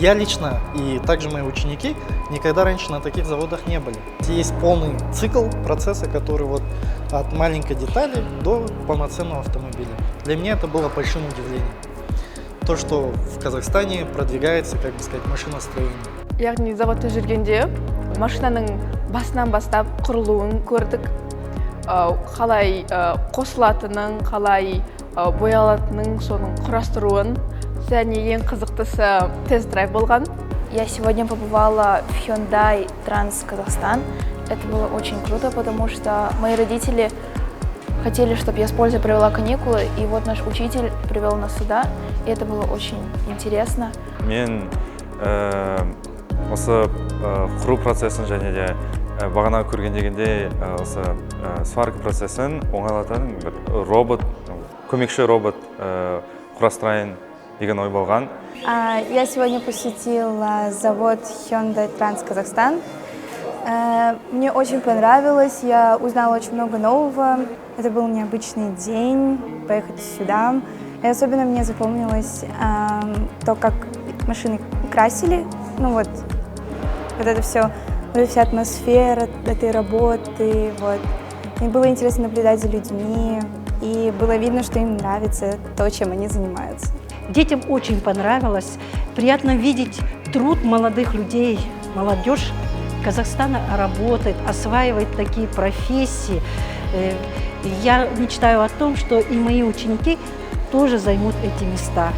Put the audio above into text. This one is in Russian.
Я лично и также мои ученики никогда раньше на таких заводах не были. Есть полный цикл процесса, который вот от маленькой детали до полноценного автомобиля. Для меня это было большим удивлением. То, что в Казахстане продвигается, как бы сказать, машиностроение. Яғни заводта жүргенде машинаның басынан бастап құрылуын көрдік. Қалай қосылатынын, қалай боялатынын, соның құрастыруын. Және ең қызықтысы тест-драйв болған. Я сегодня побывала в Hyundai Trans Казахстан. Это было очень круто, потому что мои родители хотели, чтобы я с пользой провела каникулы, и вот наш учитель привел нас сюда, и это было очень интересно. Мен осы құру процесін және де бағана көрген дегенде осы сварка процесін оңайлататын бір робот, көмекші робот құрастырайын деген ой болған. Я сегодня посетила завод Hyundai Trans Казахстан. Мне очень понравилось, я узнала очень много нового. Это был необычный день, поехать сюда. И особенно мне запомнилось то, как машины красили. Ну вот это все, вся атмосфера этой работы. Вот. И было интересно наблюдать за людьми, и было видно, что им нравится то, чем они занимаются. Детям очень понравилось. Приятно видеть труд молодых людей. Молодежь Казахстана работает, осваивает такие профессии. Я мечтаю о том, что и мои ученики тоже займут эти места.